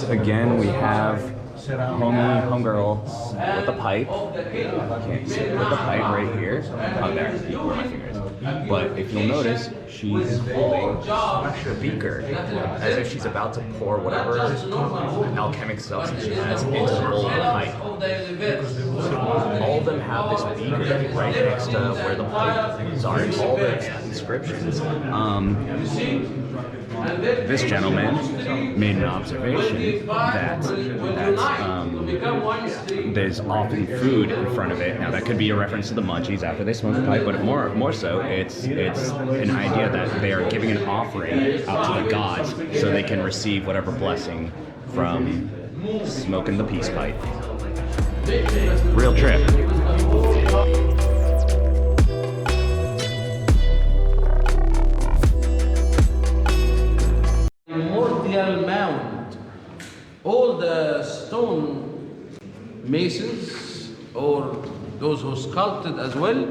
Again, we have homegirl with the pipe. Can't see it, with the pipe right here. Oh, there. Where my finger is. But if you'll notice, she's holding the beaker as if she's about to pour whatever alchemic substance she has into the bowl of the pipe. All of them have this beaker right next to where the pipes are. All the inscriptions. This gentleman made an observation that there's often food in front of it. Now that could be a reference to the munchies after they smoke the pipe, but more so, it's an idea that they are giving an offering out to the gods so they can receive whatever blessing from smoking the peace pipe. Real trip. Mound. All the stone masons or those who sculpted as well,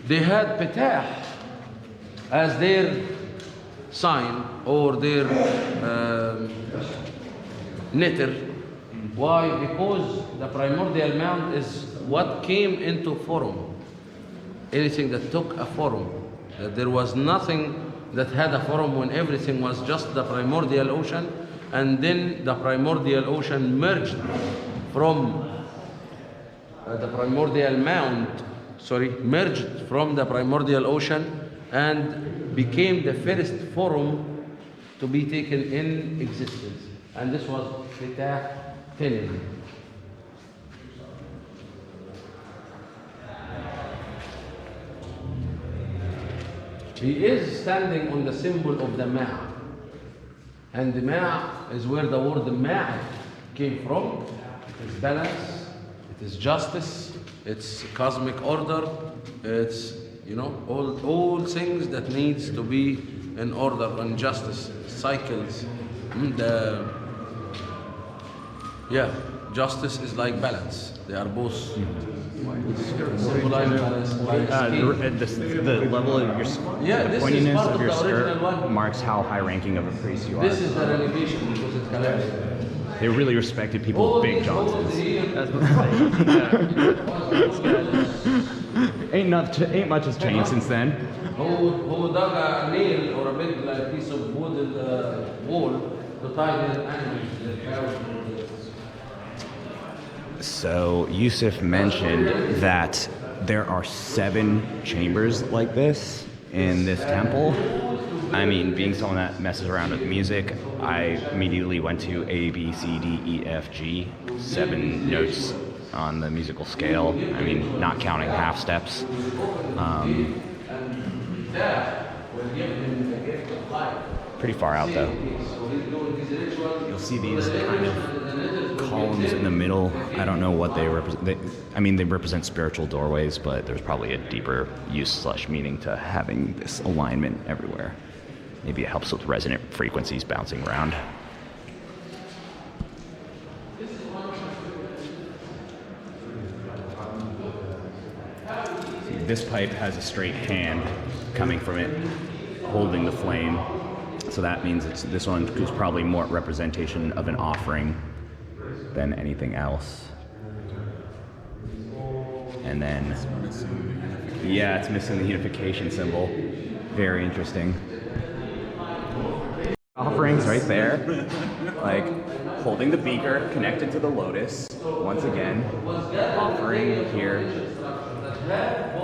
they had petah as their sign or their knitter. Why? Because the primordial mound is what came into form. Anything that took a form. That there was nothing that had a form when everything was just the primordial ocean, and then the primordial ocean merged from the primordial mound, merged from the primordial ocean and became the first form to be taken in existence. And this was Petah Tenin. He is standing on the symbol of the Ma'. And the Ma' is where the word Ma' came from. It is balance, it is justice, it's cosmic order, it's, all things that needs to be in order and justice, cycles. Justice is like balance. They are both symbolized the level of the pointiness of your skirt marks how high-ranking of a priest you are. This is the elevation because it's collapsed. They really respected people with big Johnsons. Ain't much has changed since then. Who dug a nail or a big piece of wood in the wall to tie their animals. So Yousef mentioned that there are 7 chambers like this in this temple. I mean, being someone that messes around with music, I immediately went to A, B, C, D, E, F, G, 7 notes on the musical scale. I mean, not counting half steps. Pretty far out though. You'll see these kind of columns in the middle. I don't know what they represent. They represent spiritual doorways, but there's probably a deeper use/meaning to having this alignment everywhere. Maybe it helps with resonant frequencies bouncing around. See, this pipe has a straight hand coming from it, holding the flame. So that means this one is probably more representation of an offering than anything else. And then, yeah, it's missing the unification symbol. Very interesting. Offerings right there, like holding the beaker connected to the lotus. Once again, offering here.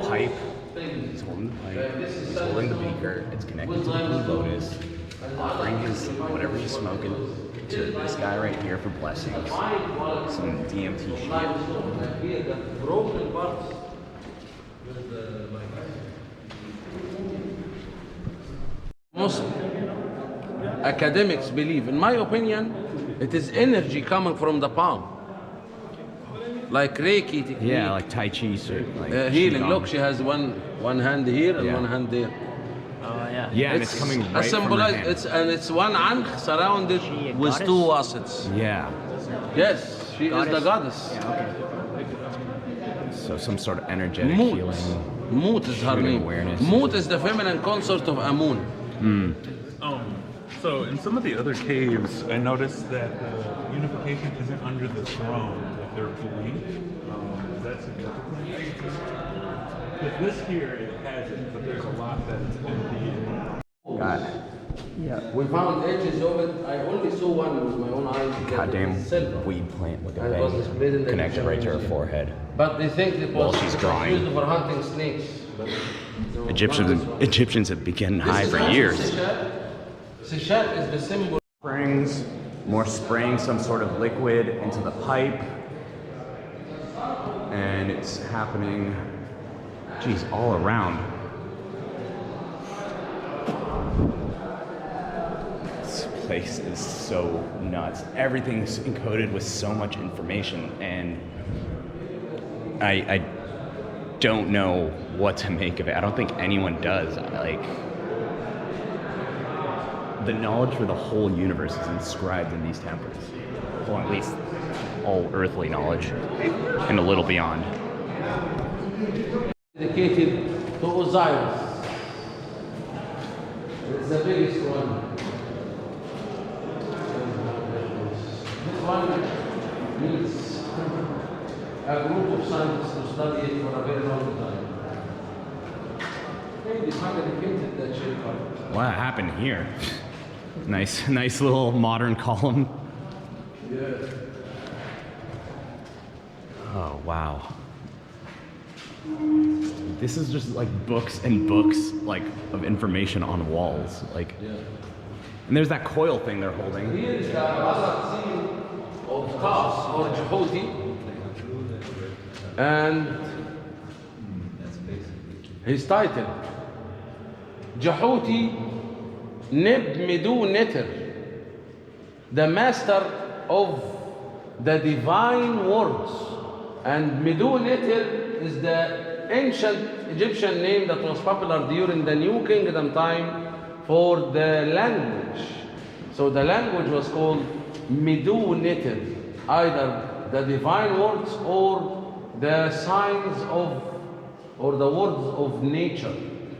Pipe. He's holding the pipe. He's holding the beaker. It's connected to the blue lotus. Offering his whatever he's smoking to this guy right here for blessings. Some DMT shit. Most academics believe, in my opinion, it is energy coming from the palm. Like Reiki technique. Yeah, like Tai Chi. Like healing. Look, she has one hand here and one hand there. Yeah, and it's coming right from her hand. It's one ankh surrounded with 2 wasits. Yeah. Yes, she is the goddess. Yeah, okay. So some sort of energetic healing. Mut is her name. Awareness. Mut is the feminine consort of Amun. So in some of the other caves, I noticed that the unification isn't under the throne that they're believed. Is that significant? Because this here, it has it, but there's a lot that's empty. God. We found edges of it. I only saw one with my own eyes. Goddamn Silver. weed plant with a And it was displayed in bang the connected right to her museum. forehead. But they think it While was, she's it was drawing. used for hunting snakes. But no, Egyptians have been getting high This for is also years. Sechet. Sechet is the symbol. Springs, more spraying some sort of liquid into the pipe. And it's happening, geez, all around. This place is so nuts. Everything's encoded with so much information, and I don't know what to make of it. I don't think anyone does. Like, the knowledge for the whole universe is inscribed in these temples. Well, at least all earthly knowledge, and a little beyond. Dedicated to Osiris. It's the biggest one. This one needs a group of scientists to study it for a very long time. They finally painted that shape up. What happened here? Nice little modern column. Yeah. Oh, wow. This is just like books and books like of information on walls. Like, and there's that coil thing they're holding. Here is the other scene of Qas or Jehuti, and his title Jehuti Nib Midu Neter, the master of the divine words. And Midu Neter is the ancient Egyptian name that was popular during the New Kingdom time for the language. So the language was called Midu Neter, either the divine words or the signs of, or the words of nature.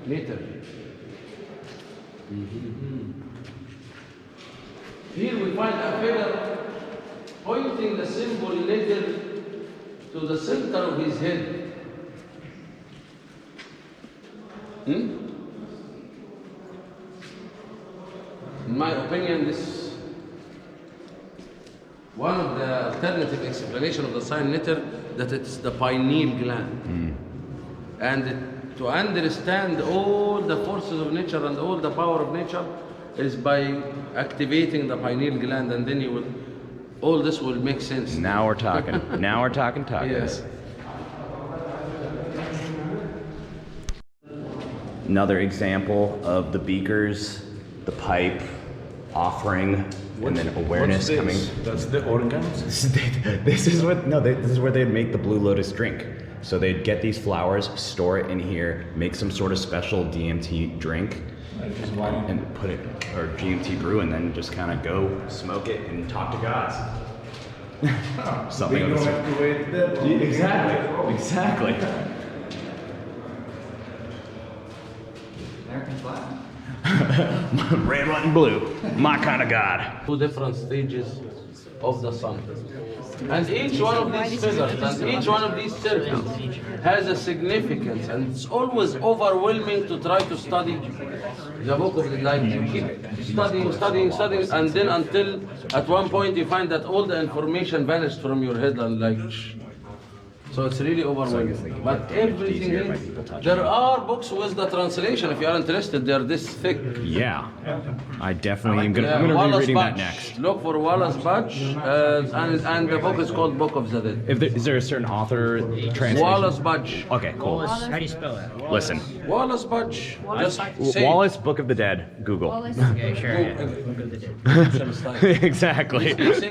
Neter. Here we find a figure pointing the symbol Neter to the center of his head. In my opinion, this one of the alternative explanation of the sign Neter, that it's the pineal gland. And to understand all the forces of nature and all the power of nature is by activating the pineal gland, and then you will, all this will make sense. Now we're talking. Now we're talking tacos. Yes. Another example of the beakers, the pipe, offering, and then awareness coming. That's the organs? This is what, no, this is where they'd make the Blue Lotus drink. So they'd get these flowers, store it in here, make some sort of special DMT drink, and put it, or GMT brew, and then just kind of go smoke it and talk to gods. Something of the sort. Exactly. Exactly. American flag. Red, white, and blue. My kind of god. Two different stages of the sun. And each one of these figures and each one of these circles has a significance, and it's always overwhelming to try to study the book of the light. You keep studying, and then until at one point you find that all the information vanished from your head, and like, so it's really overwhelming. But everything is, there are books with the translation. If you are interested, they are this thick. Yeah. I definitely am gonna, I'm gonna Wallace be reading that Budge. next. Look for Wallace Budge, and the book is called Book of the Dead. Is there a certain author translation? Wallace Budge. Okay, cool. How do you spell that? Listen. Wallace Budge. Just say Wallace, Book of the Dead. Google. Okay, sure. Yeah. Egyptian style. Exactly. It must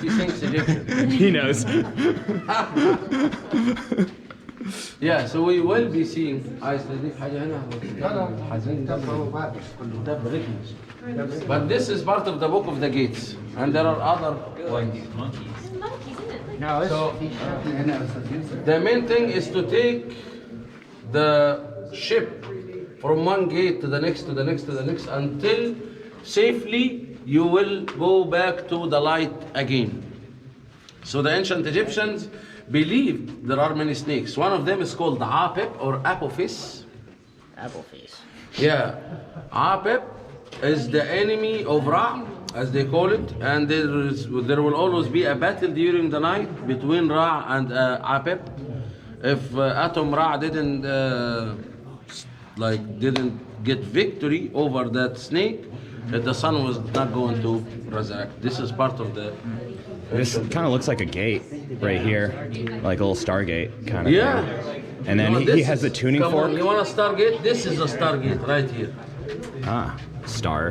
be Saint Egyptian. He knows. Yeah, so we will be seeing. But this is part of the Book of the Gates, and there are other ones. No, it's So, the main thing is to take the ship from one gate to the next, to the next, to the next, until safely, you will go back to the light again. So the ancient Egyptians believed there are many snakes. One of them is called Apep or Apophis. Apple face. Yeah, Apep is the enemy of Ra, as they call it, and there will always be a battle during the night between Ra and Apep. If Atom Ra didn't get victory over that snake, the sun was not going to resurrect. This is part of the. This kind of looks like a gate right here, like a little Stargate kind of Yeah. thing. And then No, he this has the is- tuning come fork. on, you want a Stargate? This is a Stargate right here. Ah, Star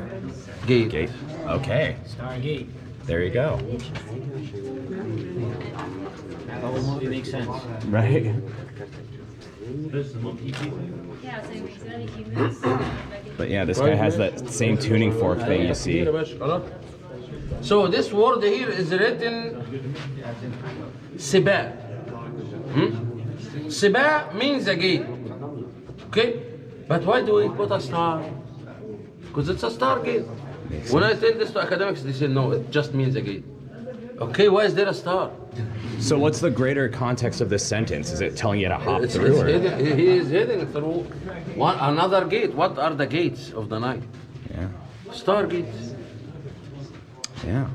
Gate. Gate. Okay, Stargate. there you go. That whole movie makes sense. Right. Yeah, so it makes any humans. But yeah, this guy has that same tuning fork thing you see. So this word here is written Siba. Siba means a gate. Okay? But why do we put a star? Because it's a star gate. When I tell this to academics, they say no, it just means a gate. Okay, why is there a star? So what's the greater context of this sentence? Is it telling you to hop It's through? Or? heading, he is heading through another gate. What are the gates of the night? Yeah. Star gates. Yeah.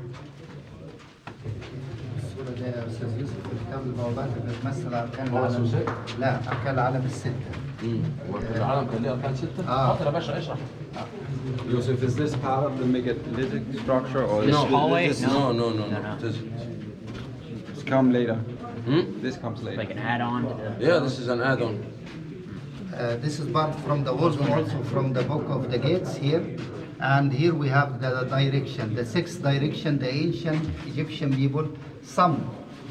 الصورة دي يا أستاذ يوسف في كتاب البوابات بتمثل أركان هو اسمه العالم. ازاي؟ لا، أركان العالم الستة. العالم كان ليه اركان سته؟ اتفضل يا باشا اشرح. Yousef, is this part of the megalithic structure or No, hallway? this No, no, no, No, no. no. It isn't. It's come later? Hmm? This comes later. Like an add-on to the. Yeah, this is an add-on. This is part from the wisdom also from the book of the gates here. And here we have the direction, the sixth direction, the ancient Egyptian people, some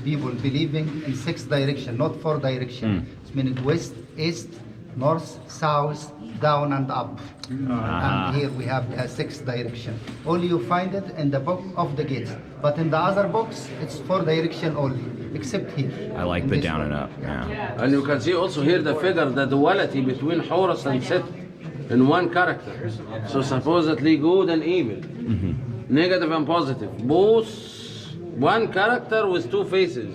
people believing in six direction, not four direction. It's meaning west, east, north, south, down and up. And here we have a sixth direction. Only you find it in the book of the gates. But in the other books, it's four direction only, except here. I like in the this down one. and up. Yeah. And you can see also here the figure, the duality between Horus and Set in one character. So supposedly good and evil, negative and positive, both one character with two faces.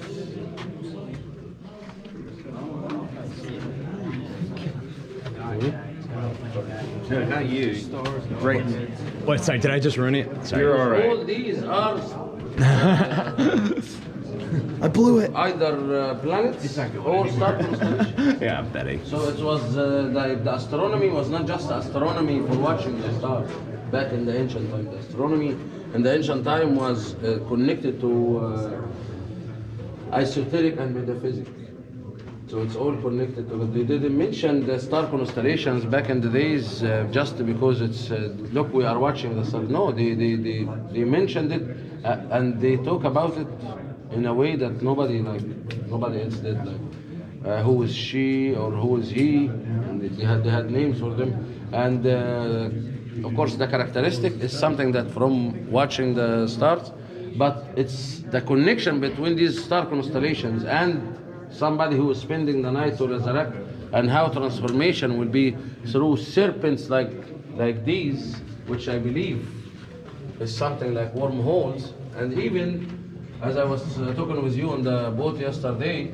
No, not you. Right. What? Sorry, did I just ruin it? Sorry. You're all right. All these are I blew it. either planets or star constellations. Yeah, I'm betting. So it was the astronomy was not just astronomy for watching the stars back in the ancient time. The astronomy in the ancient time was connected to esoteric and metaphysics. So it's all connected to it. They didn't mention the star constellations back in the days just because it's look, we are watching the stars. No, they mentioned it and they talk about it in a way that nobody else did. Like who is she or who is he? And they had names for them. And of course, the characteristic is something that from watching the stars, but it's the connection between these star constellations and somebody who is spending the night to resurrect, and how transformation will be through serpents like these, which I believe is something like wormholes. And even as I was talking with you on the boat yesterday,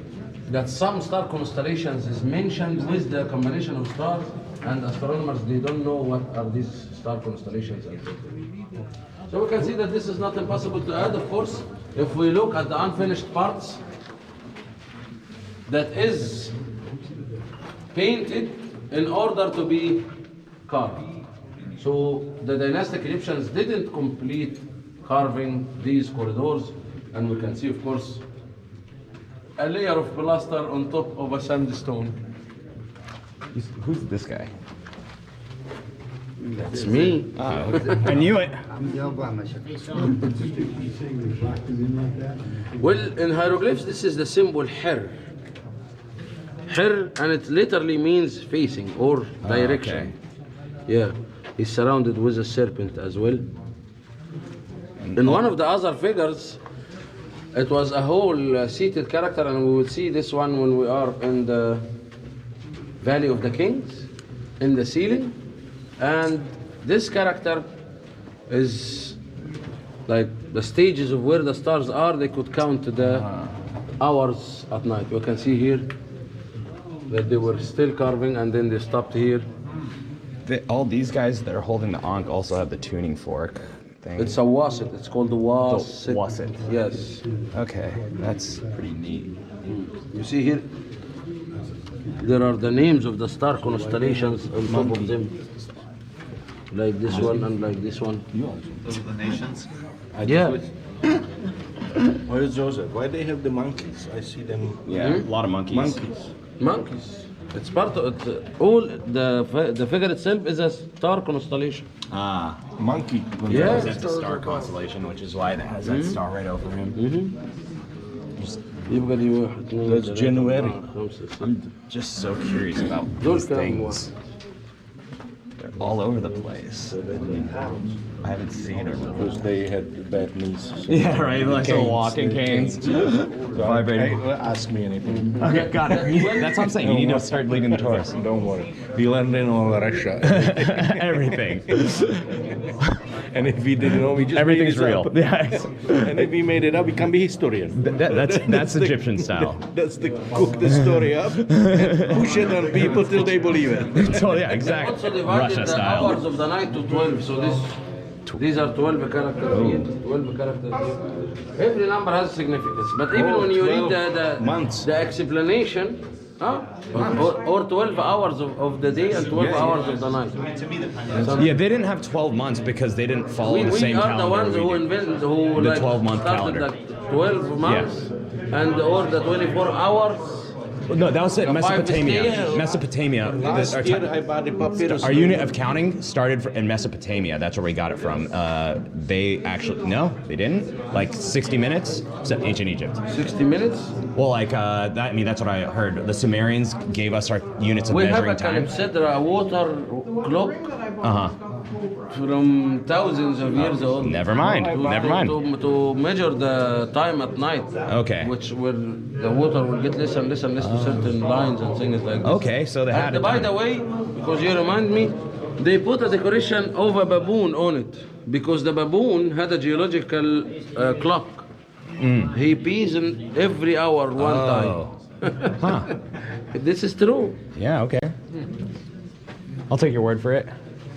that some star constellations is mentioned with the combination of stars, and astronomers, they don't know what are these star constellations. So we can see that this is not impossible to add. Of course, if we look at the unfinished parts, that is painted in order to be carved. So the dynastic Egyptians didn't complete carving these corridors, and we can see, of course, a layer of plaster on top of a sandstone. Who's this guy? That's me. Oh, I knew it. Well, in hieroglyphs, this is the symbol Hir. Hir, and it literally means facing or direction. Yeah, he's surrounded with a serpent as well. In one of the other figures, it was a whole seated character, and we will see this one when we are in the Valley of the Kings, in the ceiling. And this character is like the stages of where the stars are. They could count the hours at night. You can see here that they were still carving and then they stopped here. All these guys that are holding the Ankh also have the tuning fork thing. It's a wasit. It's called the wasit. Wasit. Yes. Okay, that's pretty neat. You see here, there are the names of the star constellations on top of them. Like this one and like this one. Those are the nations. Yeah. Where is Joseph? Why they have the monkeys? I see them. Yeah, a lot of monkeys. Monkeys. It's part of it. All the figure itself is a star constellation. Ah, Monkey. Yeah. that's a star constellation, which is why it has that star right over him. يبقى دي واحد اثنين That's ثلاثة January. أربعة خمسة ستة. I'm just so curious about دول these كام things. واحد؟ They're all over the place. I haven't seen them. Because they had bad knees. So Yeah, right. Like some walking canes. Vibrating. Ask me anything. Okay, got it. That's what I'm saying. You need to start leading the Taurus. Don't worry. We learned in all Russia. Everything. And if we didn't know, we just Everything's made it real. up. Yeah. And if we made it up, we can be historian. That's Egyptian style. That's the cook the story up and push it on people till they believe it. So yeah, exact Also divided Russia the style. hours of the night to 12. So these are 12 characters here, 12 characters here. Every number has significance. But even when you read 12 months. the explanation, or 12 hours of the day and 12 hours of the night. Yeah, they didn't have 12 months because they didn't follow We the same are calendar the ones we who do. invented, who The like 12-month started calendar. the 12 months and or the 24 hours. No, that was it. The 5 Mesopotamia. stages. Mesopotamia. Last year I bought the papyrus. Our unit of counting started in Mesopotamia. That's where we got it from. They actually they didn't. Like 60 minutes, except ancient Egypt. 60 minutes. Well, like that's what I heard. The Sumerians gave us our units of We have measuring a time. Calypsodra, a water clock from thousands of years old. Never mind. Never mind. To measure the time at night. Okay. Which where the water will get less and less and less to certain lines and things like this. Okay, so they had And it. by the way, because you remind me, they put a decoration of a baboon on it because the baboon had a geological clock. He pees in every hour one time. Huh. This is true. Yeah. Okay. I'll take your word for it.